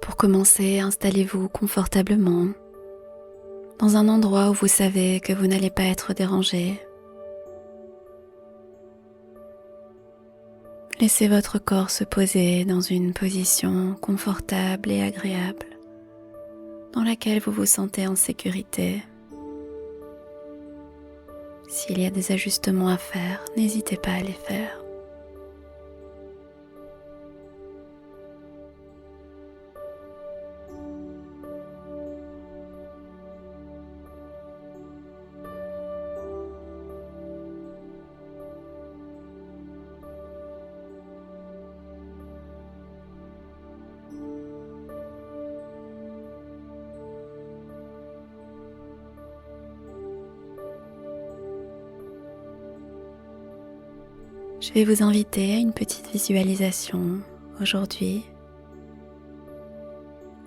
Pour commencer, installez-vous confortablement dans un endroit où vous savez que vous n'allez pas être dérangé. Laissez votre corps se poser dans une position confortable et agréable, dans laquelle vous vous sentez en sécurité. S'il y a des ajustements à faire, n'hésitez pas à les faire. Je vais vous inviter à une petite visualisation aujourd'hui.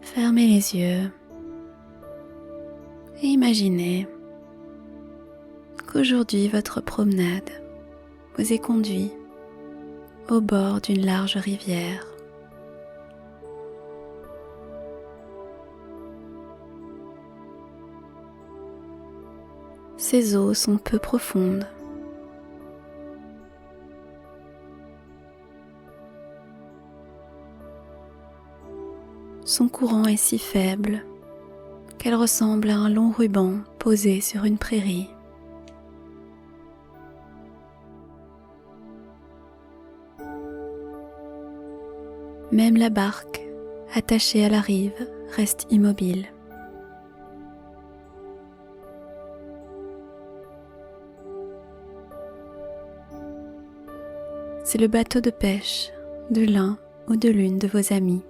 Fermez les yeux et imaginez qu'aujourd'hui votre promenade vous est conduit au bord d'une large rivière. Ces eaux sont peu profondes. Son courant est si faible qu'elle ressemble à un long ruban posé sur une prairie. Même la barque, attachée à la rive, reste immobile. C'est le bateau de pêche de l'un ou de l'une de vos amis.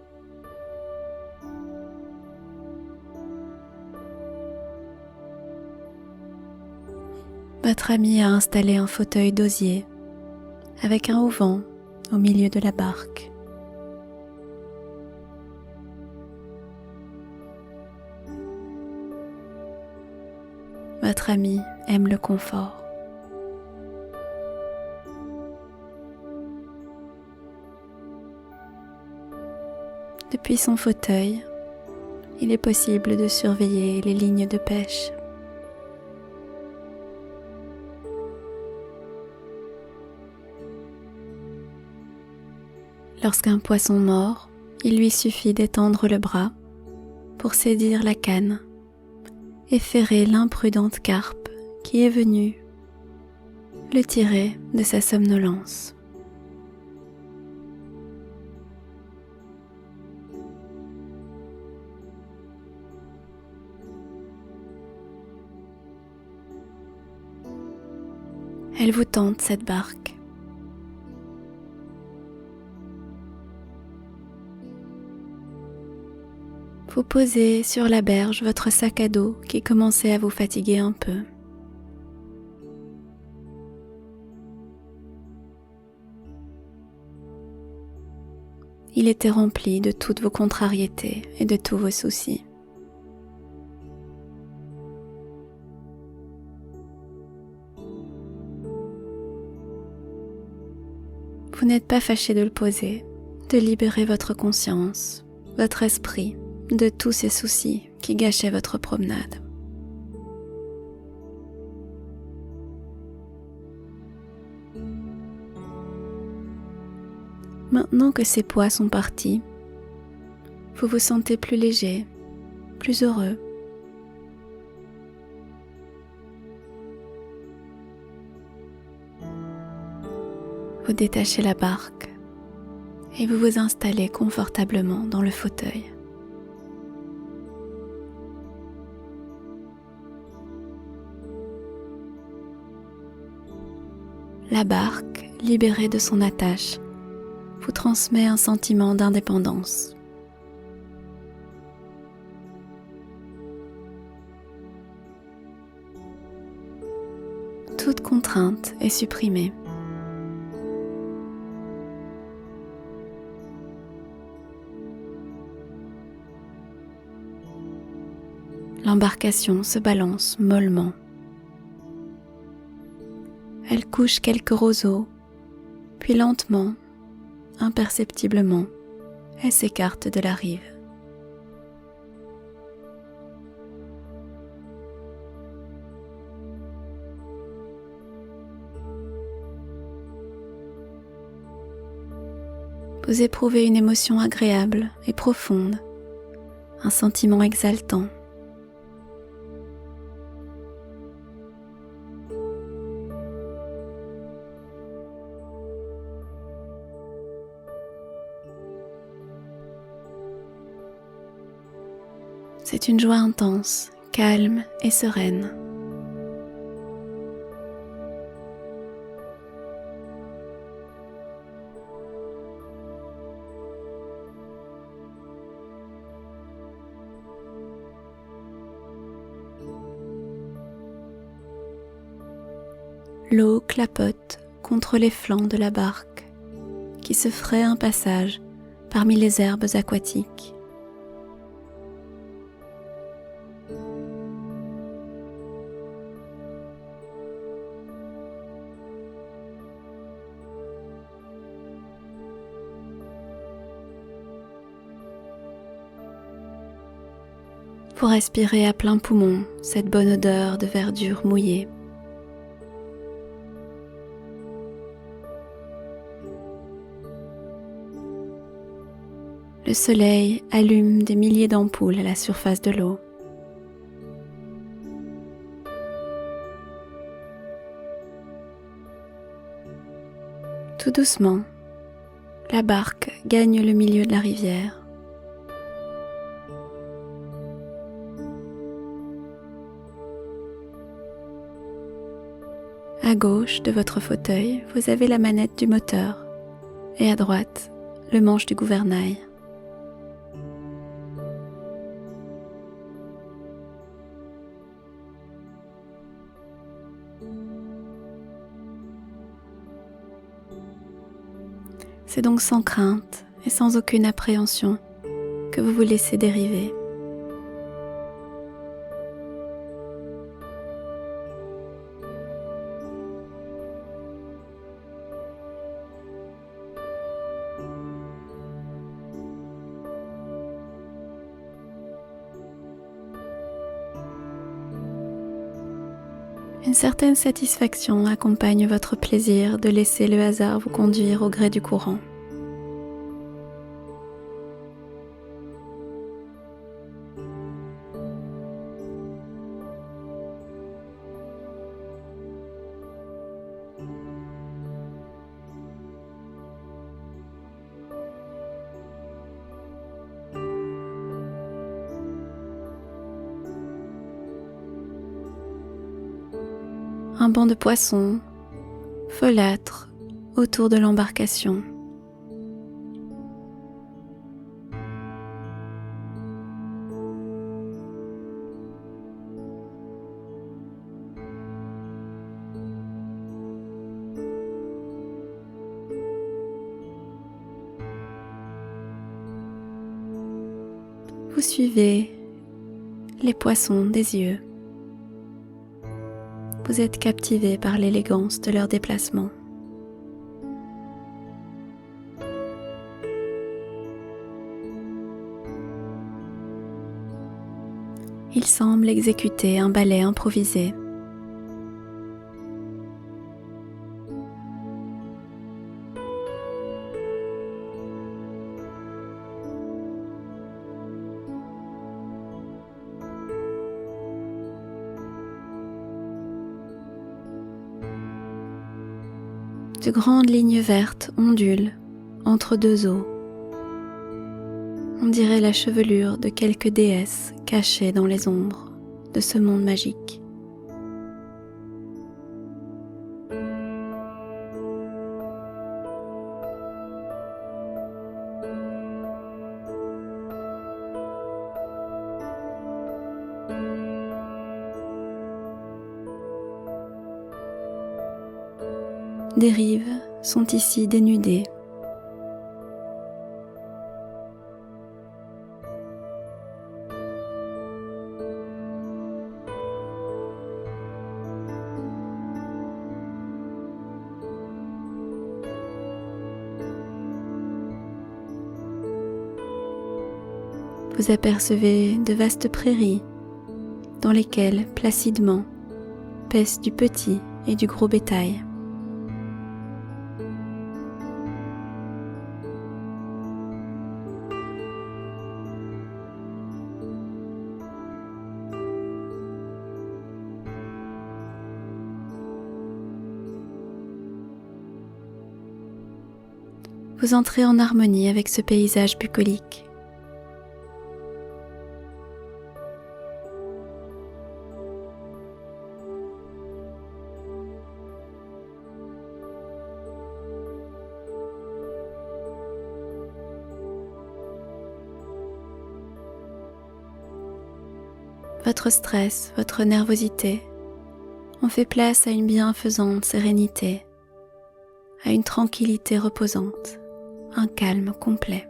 Votre ami a installé un fauteuil d'osier avec un auvent au milieu de la barque. Votre ami aime le confort. Depuis son fauteuil, il est possible de surveiller les lignes de pêche. Lorsqu'un poisson mord, il lui suffit d'étendre le bras pour saisir la canne et ferrer l'imprudente carpe qui est venue le tirer de sa somnolence. Elle vous tente, cette barque. Vous posez sur la berge votre sac à dos qui commençait à vous fatiguer un peu. Il était rempli de toutes vos contrariétés et de tous vos soucis. Vous n'êtes pas fâché de le poser, de libérer votre conscience, votre esprit de tous ces soucis qui gâchaient votre promenade. Maintenant que ces poids sont partis, vous vous sentez plus léger, plus heureux. Vous détachez la barque et vous vous installez confortablement dans le fauteuil. La barque, libérée de son attache, vous transmet un sentiment d'indépendance. Toute contrainte est supprimée. L'embarcation se balance mollement. Elle couche quelques roseaux, puis lentement, imperceptiblement, elle s'écarte de la rive. vous éprouvez une émotion agréable et profonde, un sentiment exaltant. C'est une joie intense, calme et sereine. L'eau clapote contre les flancs de la barque qui se ferait un passage parmi les herbes aquatiques. Vous respirez à plein poumon cette bonne odeur de verdure mouillée. Le soleil allume des milliers d'ampoules à la surface de l'eau. Tout doucement, la barque gagne le milieu de la rivière. À gauche de votre fauteuil, vous avez la manette du moteur et à droite, le manche du gouvernail. C'est donc sans crainte et sans aucune appréhension que vous vous laissez dériver. Une certaine satisfaction accompagne votre plaisir de laisser le hasard vous conduire au gré du courant. Un banc de poissons, folâtre, autour de l'embarcation. Vous suivez les poissons des yeux. Vous êtes captivé par l'élégance de leur déplacement. Ils semblent exécuter un ballet improvisé. De grandes lignes vertes ondulent entre deux eaux. On dirait la chevelure de quelques déesses cachées dans les ombres de ce monde magique. Des rives sont ici dénudées. Vous apercevez de vastes prairies dans lesquelles, placidement, paissent du petit et du gros bétail. vous entrez en harmonie avec ce paysage bucolique. Votre stress, votre nervosité ont fait place à une bienfaisante sérénité, à une tranquillité reposante, un calme complet.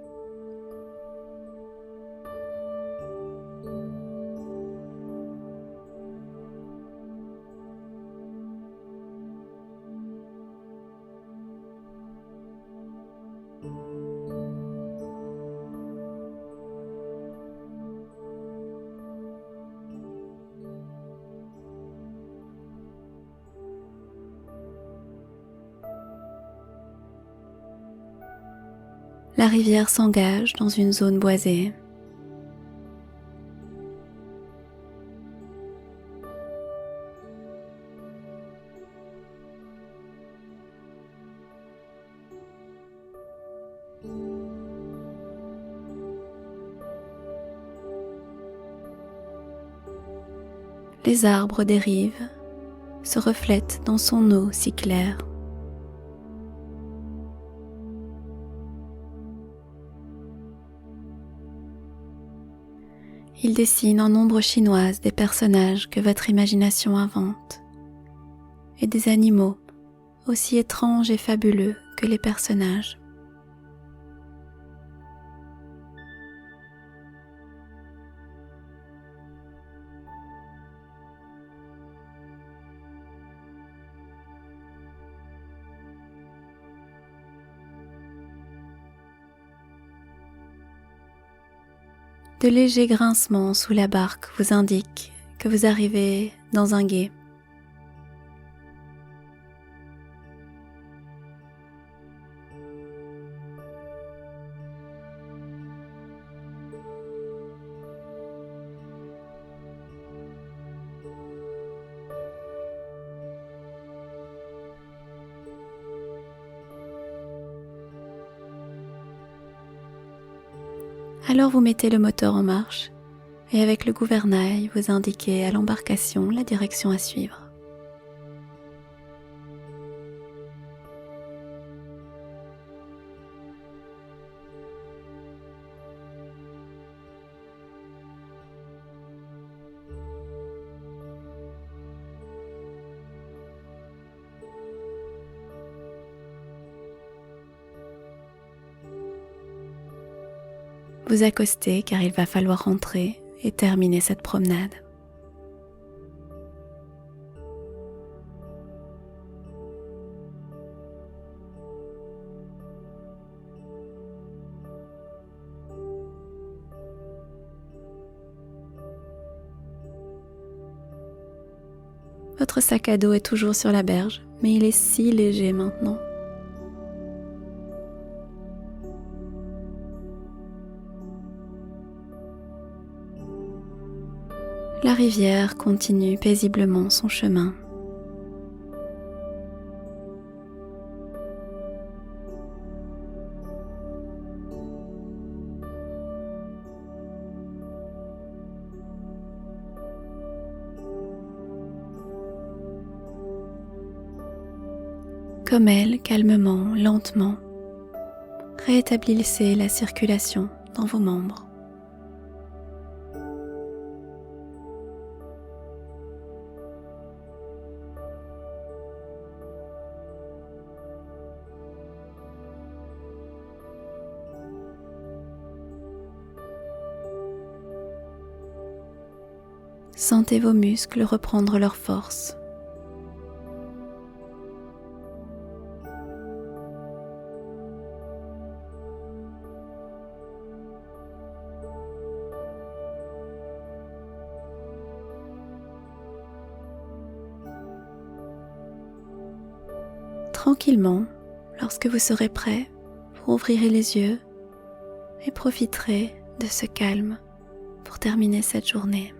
La rivière s'engage dans une zone boisée. Les arbres des rives se reflètent dans son eau si claire. Il dessine en ombre chinoise des personnages que votre imagination invente et des animaux aussi étranges et fabuleux que les personnages. De légers grincements sous la barque vous indiquent que vous arrivez dans un gué. Alors vous mettez le moteur en marche et avec le gouvernail vous indiquez à l'embarcation la direction à suivre. Vous accostez car il va falloir rentrer et terminer cette promenade. Votre sac à dos est toujours sur la berge, mais il est si léger maintenant. La rivière continue paisiblement son chemin. Comme elle, calmement, lentement, rétablissez la circulation dans vos membres. Sentez vos muscles reprendre leur force. Tranquillement, lorsque vous serez prêt, vous ouvrirez les yeux et profiterez de ce calme pour terminer cette journée.